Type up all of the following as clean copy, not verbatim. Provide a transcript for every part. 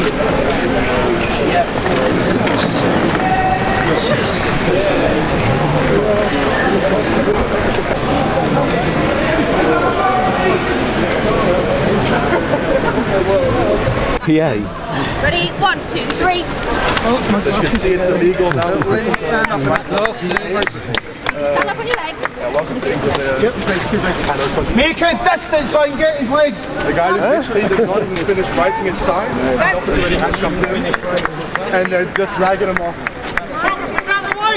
PA. Ready? 1, 2, 3. As you can see, it's illegal now. Stand up on your legs. Welcome to England. Make a distance so I can get his legs. The guy literally did not even finish writing his sign. The officer already handcuffed him. And they're just dragging him off.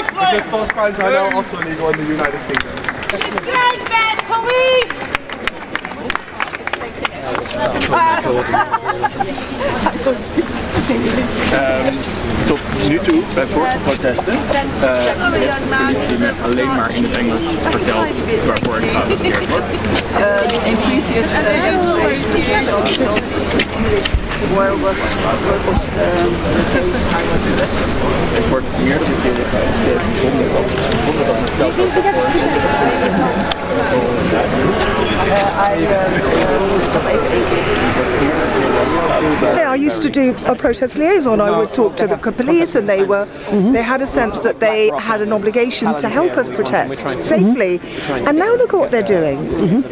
Because both crimes are now also illegal in the United Kingdom. Restraint men, police! Tot nu toe, bij vorige protesten, politie met alleen maar in het Engels vertelt waarvoor het gearresteerd wordt. In previous demonstrations, where was the case I was arrested for. Het wordt meerdere keren gearresteerd zonder dat verteld wordt. Yeah, I used to do a protest liaison. I would talk to the police, and they had a sense that they had an obligation to help us protest safely. And now look at what they're doing.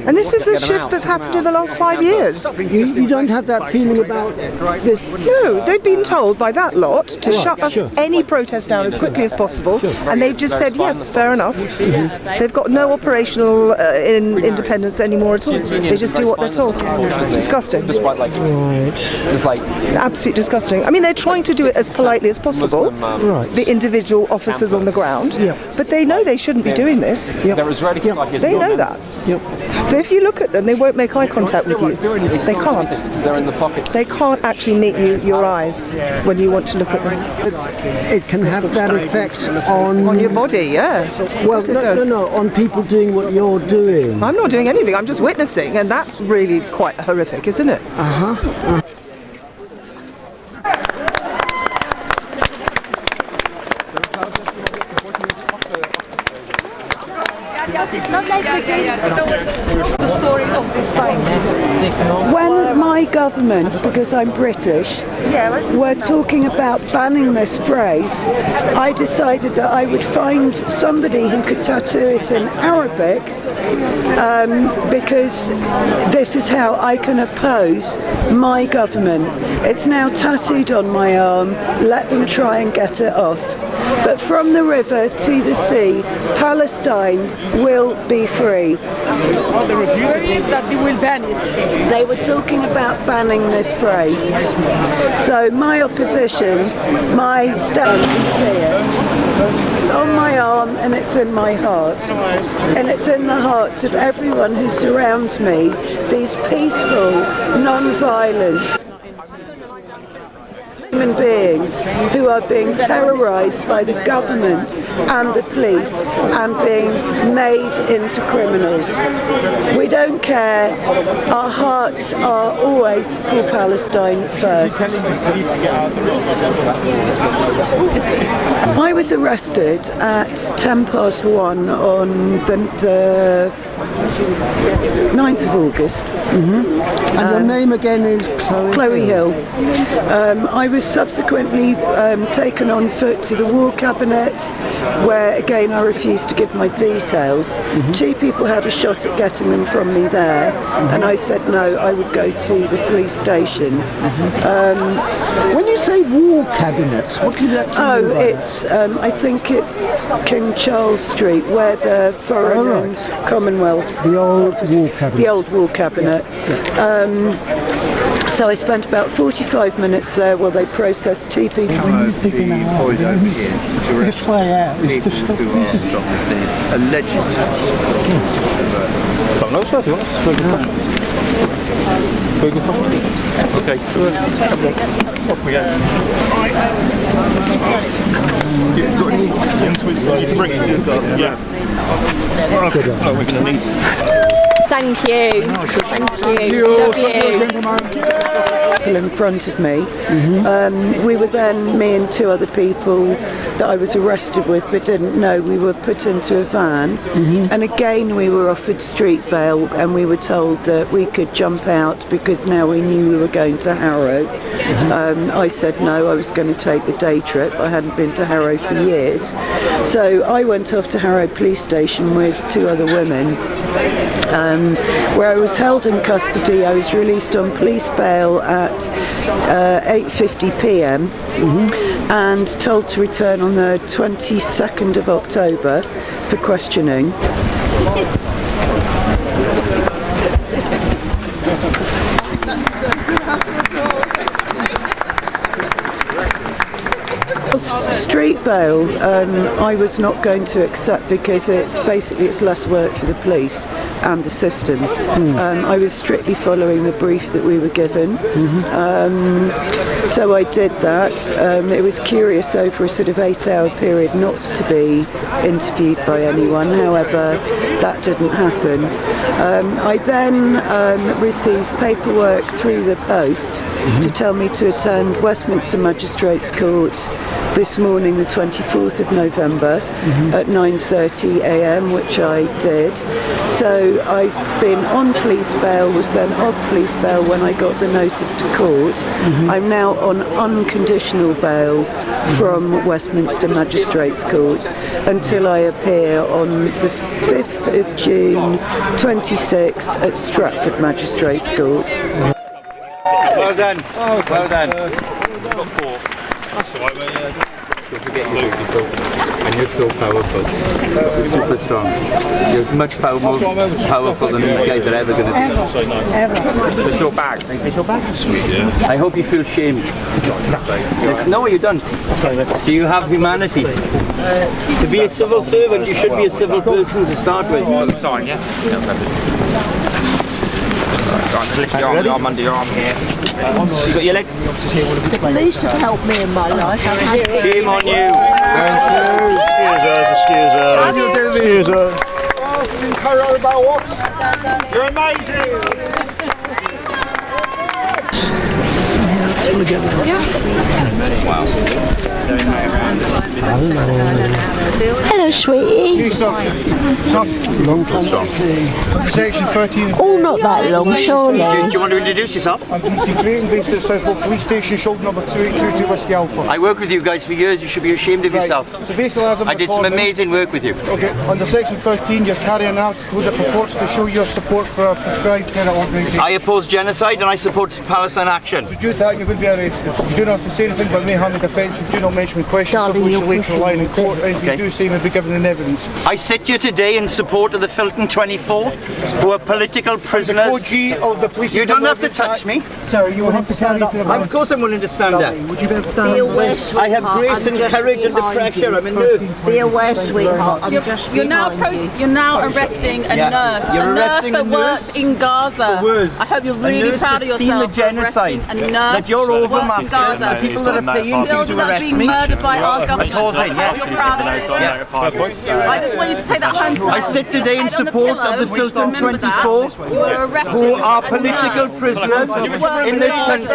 And this is a shift that's happened in the last 5 years. You don't have that feeling about this? No, they've been told by that lot to shut any protest down as quickly as possible, and they've just said yes, fair enough. They've got no operational independence anymore at all. They just do what they're told. Disgusting. Absolutely disgusting. I mean, they're trying to do it as politely as possible, the individual officers on the ground, but they know they shouldn't be doing this. They know that. So if you look at them, they won't make eye contact with you. They can't. They can't actually meet your eyes when you want to look at them. It can have that effect on your body, yeah. Well, no, on people doing what you're doing. I'm not doing anything, I'm just witnessing, and that's really quite horrific, isn't it? The story of this sign. When my government, because I'm British, were talking about banning this phrase, I decided that I would find somebody who could tattoo it in Arabic, because this is how I can oppose my government. It's now tattooed on my arm. Let them try and get it off. But from the river to the sea, Palestine will be free. That they will ban it. They were talking about banning this phrase. So my opposition, my stand, you see it. It's on my arm and it's in my heart. And it's in the hearts of everyone who surrounds me, these peaceful, non-violent human beings who are being terrorised by the government and the police and being made into criminals. We don't care. Our hearts are always for Palestine first. I was arrested at 1:10 on the 9th of August. And your name again is Chloe Hill. I was subsequently taken on foot to the War Cabinet, where again I refused to give my details. 2 people had a shot at getting them from me there, and I said no, I would go to the police station. When you say War Cabinets, what do you mean? It's I think it's King Charles Street, where the Foreign and Commonwealth. The old War Cabinet. The old War Cabinet. So I spent about 45 minutes there while they processed 2 people. This way out is just Alleged. Don't know stuff, you want? Okay, so off we go. You can bring it. Yeah. Oh, we're going to need. Thank you. Thank you. Love you. people in front of me. We were then, me and 2 other people that I was arrested with but didn't know, we were put into a van, and again we were offered street bail, and we were told that we could jump out because now we knew we were going to Harrow. I said no, I was going to take the day trip. I hadn't been to Harrow for years. So I went off to Harrow police station with 2 other women, where I was held in custody. I was released on police bail at 8:50 p.m. and told to return on the 22nd of October for questioning. Street bail, I was not going to accept because it's less work for the police and the system. I was strictly following the brief that we were given, so I did that. It was curious over a sort of 8-hour period not to be interviewed by anyone. However, that didn't happen. I then received paperwork through the post to tell me to attend Westminster Magistrates Court this morning, the 24th of November, at 9:30 a.m, which I did. So I've been on police bail, was then off police bail when I got the notice to court. I'm now on unconditional bail from Westminster Magistrates Court until I appear on the 5th of June 26 at Stratford Magistrates Court. Well done. Well done. Got 4. That's all right, mate. Don't forget you're beautiful. And you're so powerful. You're super strong. You're much more powerful than these guys are ever going to be. Ever. It's your bag. Can I say your bag? Sweet, yeah. I hope you feel shamed. No, you don't. Do you have humanity? To be a civil servant, you should be a civil person to start with. Sign, yeah? Right, lift your arm under your arm here. You got your legs? The police have helped me in my life. Shame on you. Excuse us. Oh, in Carol about what? You're amazing. Hello, sweetie. Long time to see. Section 13. Oh, not that long, surely. Do you want to introduce yourself? I'm DC Creighton, based at Southall Police Station, shoulder number 2822 Whiskey Alpha. I worked with you guys for years. You should be ashamed of yourself. So basically, as I did some amazing work with you. Okay, under Section 13, you're carrying out coded reports to show your support for a prescribed terror organisation. I oppose genocide and I support Palestine action. So due to that, you will be arrested. You do not have to say anything but may harm the defence. You do not mention questions of which you later line in court. And if you do say, you may be given an evidence. I sit here today in support of the Filton 24, who are political prisoners. The OG of the police. You don't have to touch me. Sir, you will have to stand up. Of course I'm willing to stand up. Would you be able to stand up? I have grace and courage under pressure. I'm a nurse. Be aware, sweetheart. I'm just You're now arresting a nurse. You're a nurse arresting that a worked nurse in Gaza. for words. I hope you're A really nurse proud of that's yourself. seen the genocide. For arresting a nurse That you're that worked in overmasters, Gaza. the people that are paying you Children to that are arrest being me. murdered by our government. Opposing, yes. You're proud of it. I just want you to take that home tonight. I sit today in support of the Filton 24, who are political prisoners in this country.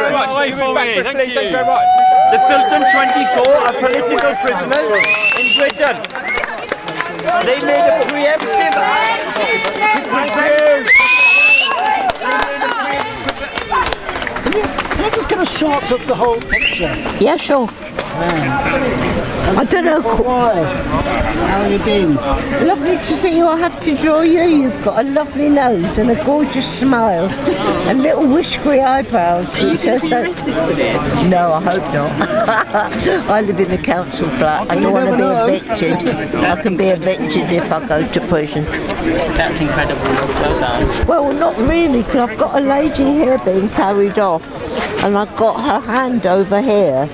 The Filton 24 are political prisoners in Britain. They made a preemptive act to prepare. Can I just get a shot of the whole picture? Yeah, sure. I don't know. How are you doing? Lovely to see you. I have to draw you. You've got a lovely nose and a gorgeous smile and little whiskery eyebrows. No, I hope not. I live in a council flat. I don't want to be evicted. I can be evicted if I go to prison. That's incredible. Well done. Well, not really, because I've got a lady here being carried off and I've got her hand over here.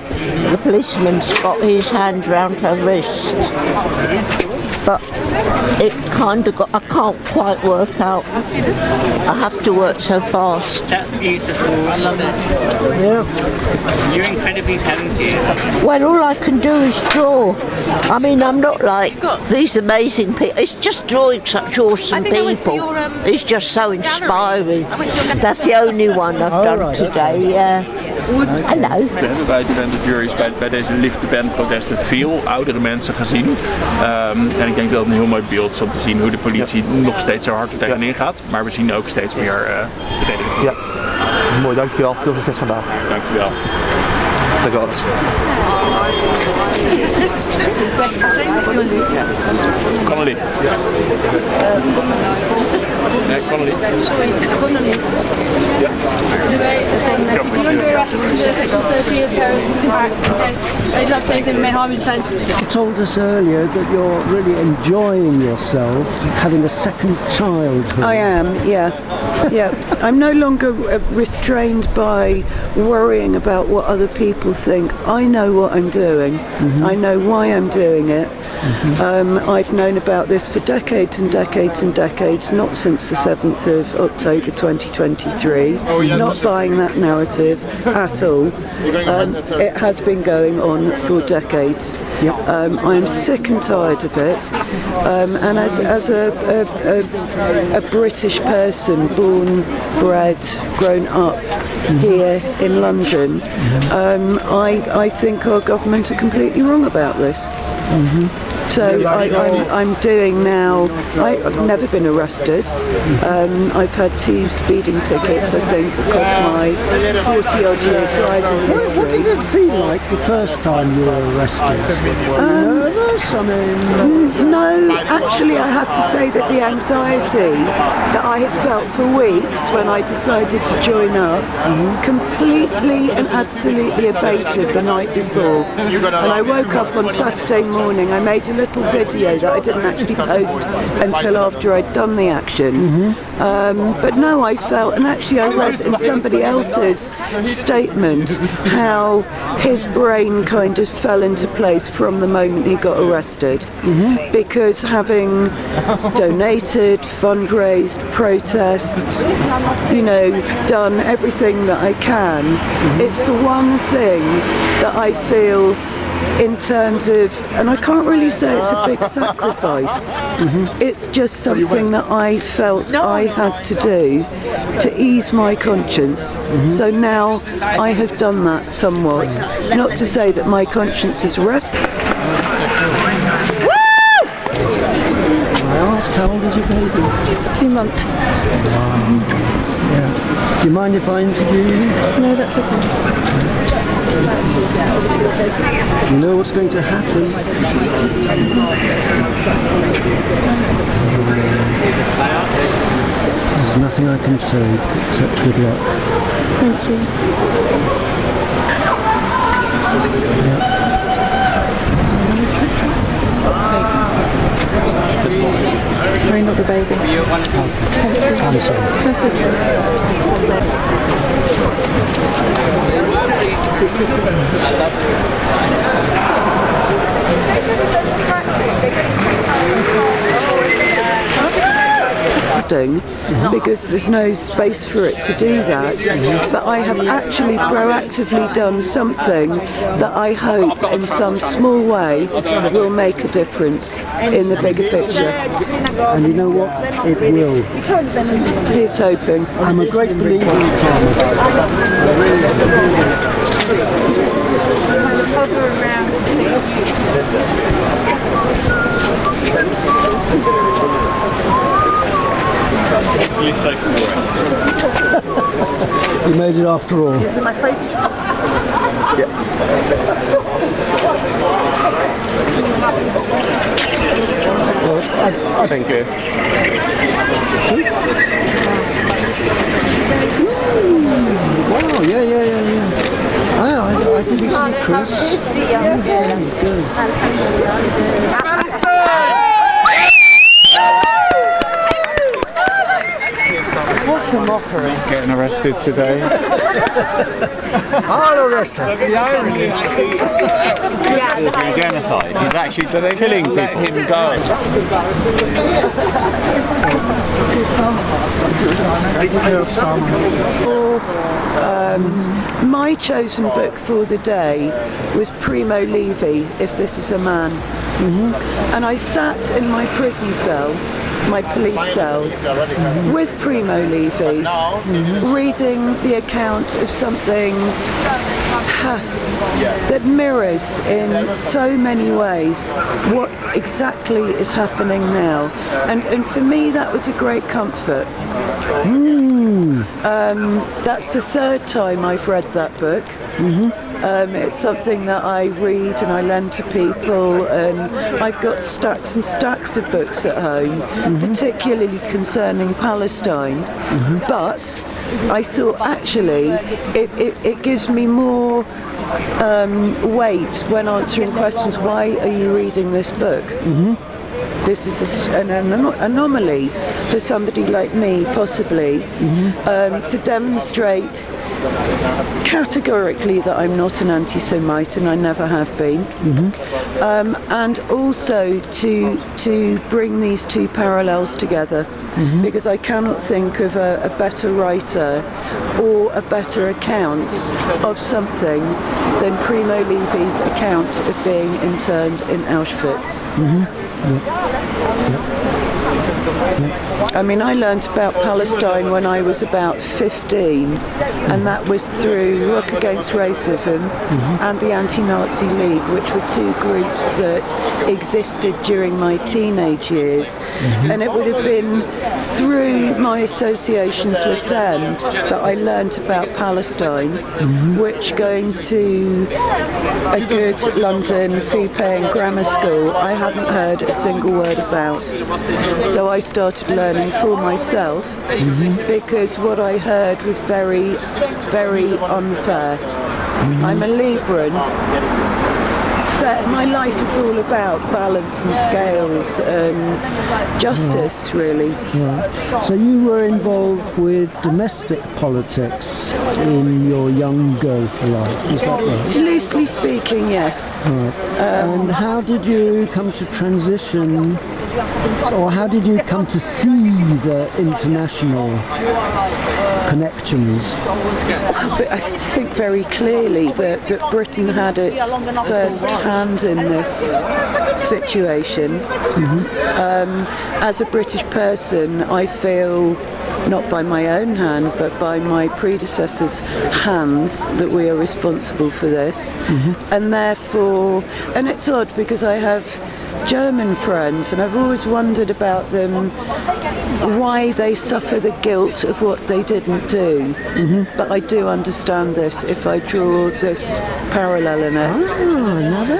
The policeman's got his hand round her wrist. But It kind of got, I can't quite work out. I have to work so fast. That's beautiful. I love it. Yeah. You're incredibly talented. Well, all I can do is draw. I mean, I'm not like these amazing people. It's just drawing such awesome people. It's just so inspiring. That's the only one I've done today, yeah. Hallo. We hebben bij de band of juries bij deze Lift the Band protesten veel oudere mensen gezien. En ik denk dat het een heel mooi beeld is om te zien hoe de politie nog steeds zo hard er tegenin gaat. Maar we zien ook steeds meer redenen. Ja, mooi, dankjewel. Veel succes vandaag. Dankjewel. Dankjewel. Connolly. Nee, Connolly. Ja. You told us earlier that you're really enjoying yourself, having a second childhood. I am, yeah. Yeah. I'm no longer restrained by worrying about what other people think. I know what I'm doing. I know why I'm doing it. I've known about this for decades and decades and decades, not since the 7th of October 2023, not buying that narrative at all. It has been going on for decades. I am sick and tired of it, and as a British person, born, bred, grown up here in London, I think our government are completely wrong about this. So I'm doing now, I've never been arrested. I've had 2 speeding tickets, I think, across my 40-odd year driving history. What did it feel like the first time you were arrested? Were you nervous? I mean... No, actually I have to say that the anxiety that I had felt for weeks when I decided to join up completely and absolutely abated the night before. And I woke up on Saturday morning, I made a little video that I didn't actually post until after I'd done the action. But no, I felt, and actually I read in somebody else's statement how his brain kind of fell into place from the moment he got arrested. Because having donated, fundraised, protested, you know, done everything that I can, it's the one thing that I feel in terms of, and I can't really say it's a big sacrifice, it's just something that I felt I had to do to ease my conscience. So now I have done that somewhat. Not to say that my conscience is rested. I ask, how old is your baby? 2 months. Yeah. Do you mind if I interview you? No, that's okay. You know what's going to happen? There's nothing I can say except good luck. Thank you. Sorry, not the baby. I'm sorry. That's okay. Because there's no space for it to do that, but I have actually proactively done something that I hope in some small way will make a difference in the bigger picture. And you know what? It will. Here's hoping. I'm a great believer in karma. Hopefully safe from arrest. You made it after all. Is it my favourite? Well, Thank you. Wow, yeah. I didn't see Chris. Good. What a mockery. Getting arrested today. I'll arrest her. Genocide. He's actually killing people. Let him go. My chosen book for the day was Primo Levi, If This Is a Man. And I sat in my prison cell, my police cell, with Primo Levi, reading the account of something that mirrors in so many ways what exactly is happening now. And for me that was a great comfort. That's the third time I've read that book. It's something that I read and I lend to people, and I've got stacks and stacks of books at home, particularly concerning Palestine. But I thought actually it gives me more weight when answering questions. Why are you reading this book? This is an anomaly for somebody like me, possibly, to demonstrate categorically that I'm not an anti-Semite, and I never have been, and also to bring these two parallels together, because I cannot think of a better writer or a better account of something than Primo Levi's account of being interned in Auschwitz. I mean, I learnt about Palestine when I was about 15, and that was through Rock Against Racism and the Anti-Nazi League, which were two groups that existed during my teenage years. And it would have been through my associations with them that I learnt about Palestine, which, going to a good London fee-paying grammar school, I hadn't heard a single word about. So I started learning for myself, because what I heard was very, very unfair. I'm a Libran. My life is all about balance and scales and justice, really. Right. So you were involved with domestic politics in your younger life, is that right? Loosely speaking, yes. Right. And how did you come to transition, or how did you come to see the international connections? But I think very clearly that Britain had its first hand in this situation. As a British person, I feel, not by my own hand, but by my predecessors' hands, that we are responsible for this. And therefore, and it's odd because I have German friends, and I've always wondered about them, why they suffer the guilt of what they didn't do. But I do understand this if I draw this parallel in it.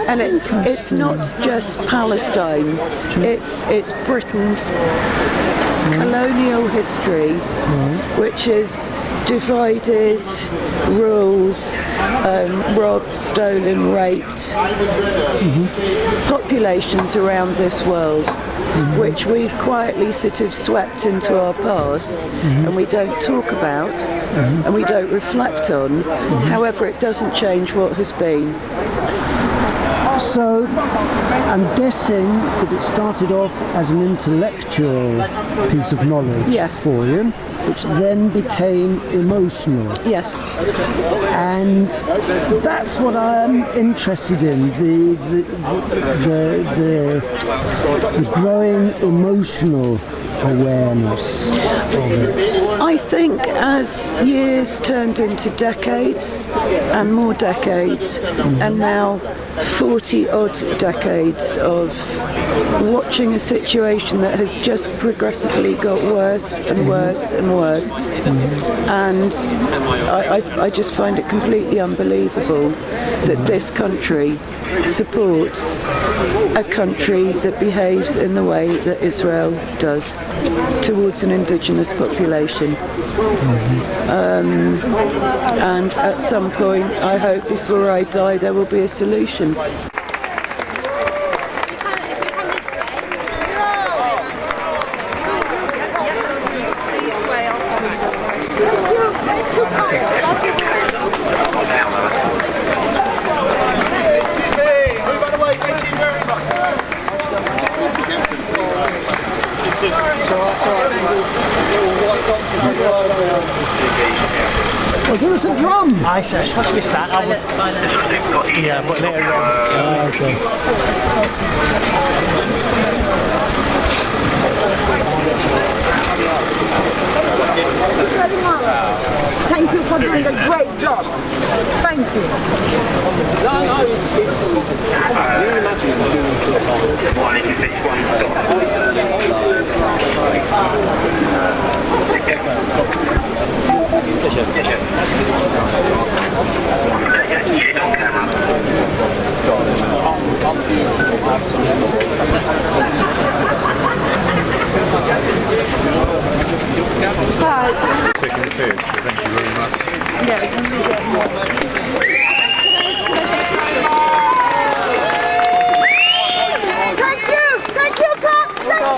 And it's not just Palestine, it's Britain's colonial history, which is divided, ruled, robbed, stolen, raped populations around this world, which we've quietly sort of swept into our past, and we don't talk about, and we don't reflect on. However, it doesn't change what has been. So, I'm guessing that it started off as an intellectual piece of knowledge for you, which then became emotional. Yes. And that's what I'm interested in, the growing emotional awareness of it. I think as years turned into decades and more decades, and now 40 odd decades of watching a situation that has just progressively got worse and worse and worse, and I just find it completely unbelievable that this country supports a country that behaves in the way that Israel does towards an indigenous population. And at some point, I hope before I die, there will be a solution. Oh, give us a drum! I said, it's supposed to be sad. Yeah, but later on. Okay. Thank you for doing a great job. Thank you. No, it's you imagine doing sort Hi. Taking the piss, so thank you very much. Yeah, we can read it more. Thank you, Cox. Thank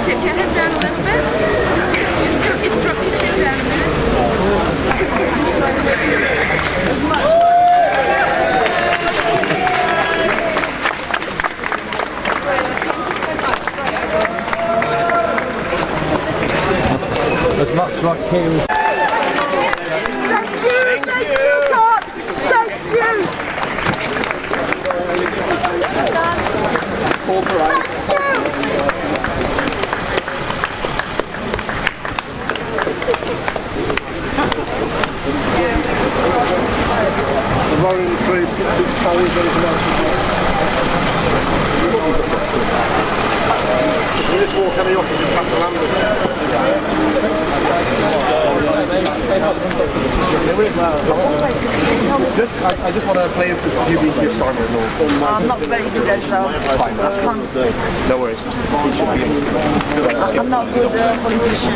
Tip your head down a little bit. Just drop your chin down a minute. As much like him. you, Cox. Thank you. Rolling through colours, anything else. We just walk out of the offices back to Lambeth. I just want to play into you being Chris Starmer as well. I'm not very good at that. No worries. I'm not good at politician.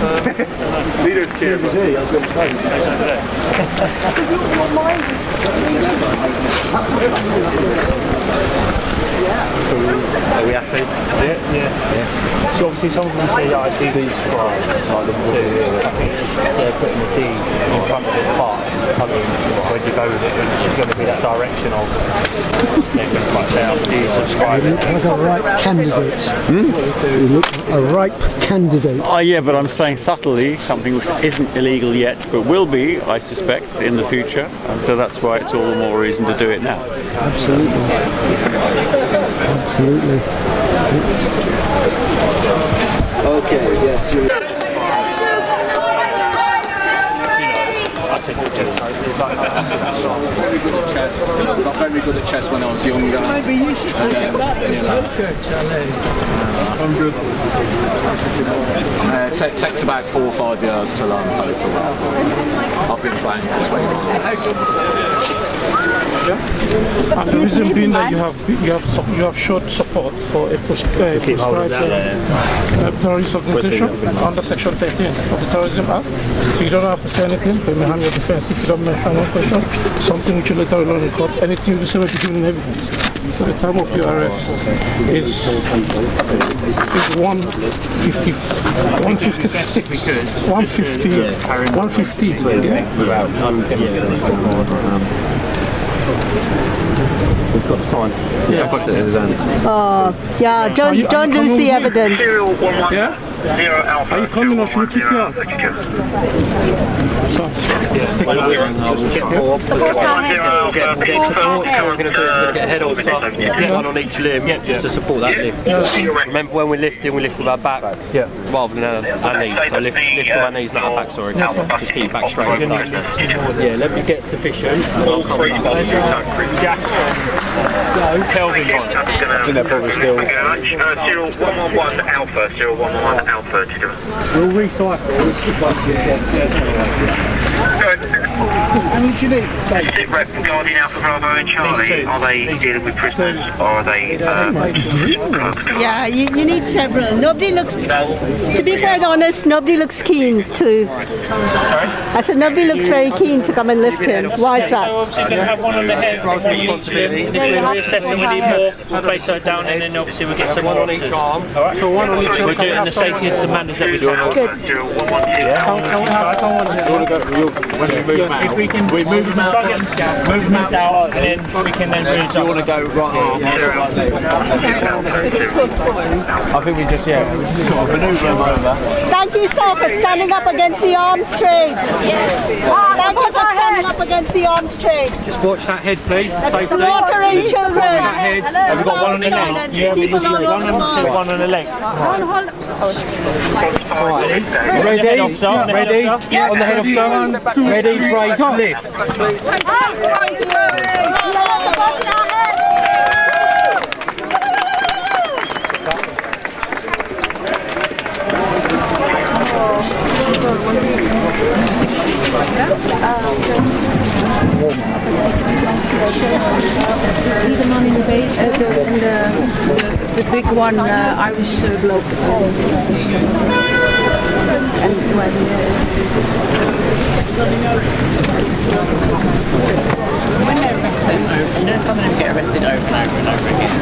Leaders care. Because your mind Are we happy? Yeah. So obviously some of them say that I do these scribes, like the two, I think they're putting the D in front of the part. I mean, when you go with it, it's going to be that direction of it's like say after D subscribe. You look like a ripe candidate. You look a ripe candidate. Oh yeah, but I'm saying subtly something which isn't illegal yet, but will be, I suspect, in the future. And so that's why it's all the more reason to do it now. Absolutely. Absolutely. Okay, yes. Very good at chess. I got very good at chess when I was younger. Maybe you should take that. I'm good. It takes about 4 or 5 years to learn poker. I've been playing for 20 years. And the reason being that you have showed support for a prescribed terrorist organization under Section 13 of the Terrorism Act. So you don't have to say anything, but you hand your defense if you don't mention one question, something which you later learn in court, anything you say will be given in evidence. So the time of your arrest is 150, 156, 150, 150. We've got the sign. Yeah, I've got it in his hand. Oh, yeah, don't lose the evidence. Yeah? Are you coming or should we kick you out? So, stick it out. Support, so what we're going to do is we're going to get a head on side, get one on each limb, just to support that lift. Remember when we lift with our back rather than our knees. So lift with our knees, not our back, sorry. Just keep your back straight. Yeah, let me get sufficient. I'll come back. Jack, Kelvin, And they're probably still. 0111 Alpha, 0111 Alpha. We'll recycle. How much you need? Sit rep regarding Alpha Bravo and Charlie. Are they dealing with prisoners or are they? Yeah, you need several. Nobody looks. To be quite honest, nobody looks keen to. Sorry? I said nobody looks very keen to come and lift him. Why is that? We're obviously going to have one on the head. Roles and responsibilities. If we reassess and we need more, we'll place her down and then obviously we'll get some more officers. Alright? So one on each arm. We'll do it in the safest of manners that we can. Good. Yeah. if we can move them out, and then we can then really jump. You want to go right here? I think we just sort of manoeuvre them over. Thank you, sir, for standing up against the arms trade. Thank you for standing up against the arms trade. Just watch that head, please. Safety. Slaughtering children. That head. Have we got one on the leg? Yeah, we got one on the leg. Right. Ready? Officer. Ready? On the head, officer. Ready? Brace. Lift. Is he the man in the beige? The big one, Irish bloke. And when they're arrested, you know, some of them get arrested over and over and over again.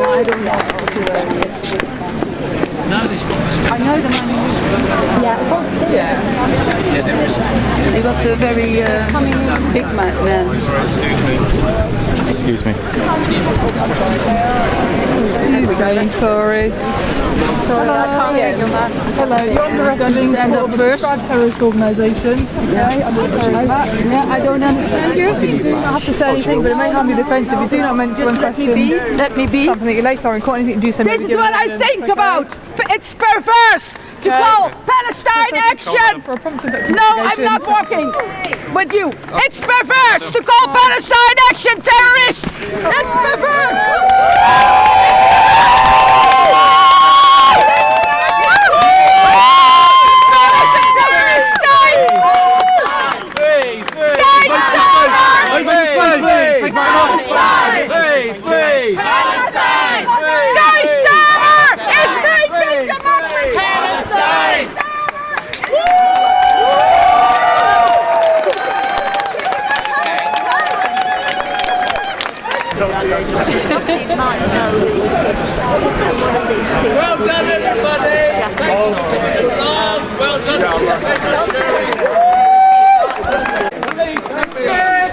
I don't know. I know the man. Yeah. There is. He was a very big man. Excuse me. I'm sorry. Sorry, I can't hear you, man. Hello, you're under arrest for being stand up first. Terrorist organisation. Okay, I'm sorry for that. Yeah, I don't understand you. You do not have to say anything, but it may harm your defence if you do not mention one question. Let me be. Something that you later on caught anything to do something. This is what I think about. It's perverse to call Palestine action. No, I'm not walking with you. It's perverse to call Palestine action terrorists. It's perverse. Well done, everybody! Well done.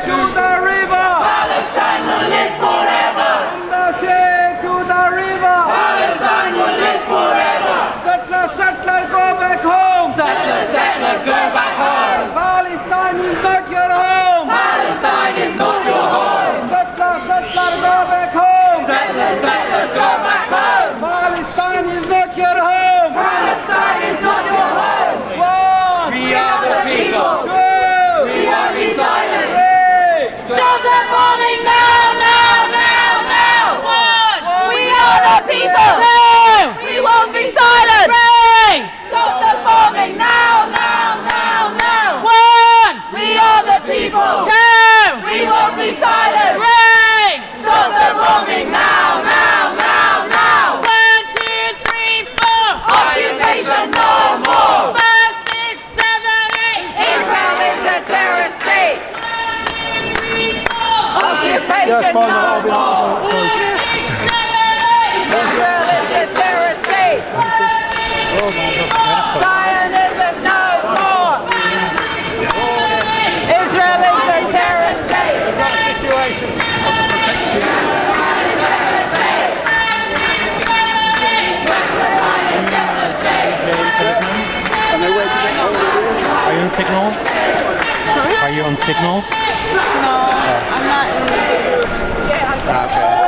To the river! Palestine will live forever! From the sea to the river! Palestine will live forever! Settlers, settlers, go back home! Settlers, settlers, go back home! Palestine is not your home! Palestine is not your home! Settlers, settlers, go back home! Settlers, settlers, go back home! Palestine is not your home! Palestine is not your home! One! We are the people! Two! We won't be silent! Three! Stop the bombing now, now, now, now! One! We are the people! Two! We won't be silent! Three! Stop the bombing now, now, now, now! One! We are the people! Two! We won't be silent! Three! Stop the bombing now, now, now, now! 1, 2, 3, 4! Occupation no more! 5, 6, 7, 8! Israel is a terrorist state! Occupation no more! 5, 6, 7, 8! Israel is a terrorist state! Zionism no more! Israel is a terrorist state! Are you on signal? Sorry? Are you on signal? No, I'm not in. Okay.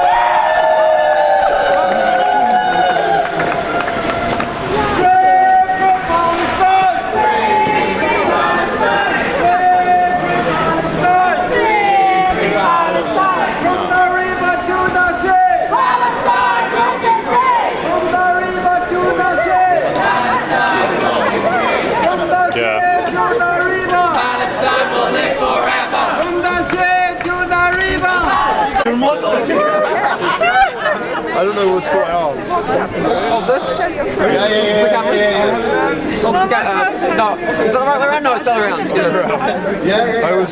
I don't know Zo het voor jou. Op this? No, is that the right way around? No, it's all around.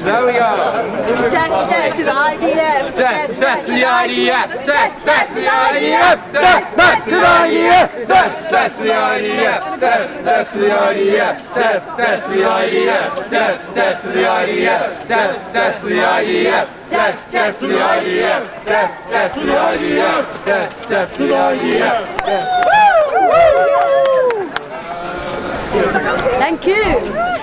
There we go. Death to the IDF. Death to the IDF. Death to the IDF. Death to the IDF. Death to the IDF. Death to the IDF. Death to the IDF. Death to the IDF. Death to the IDF. Death to the IDF. Death to the IDF. Death to the IDF. Thank you.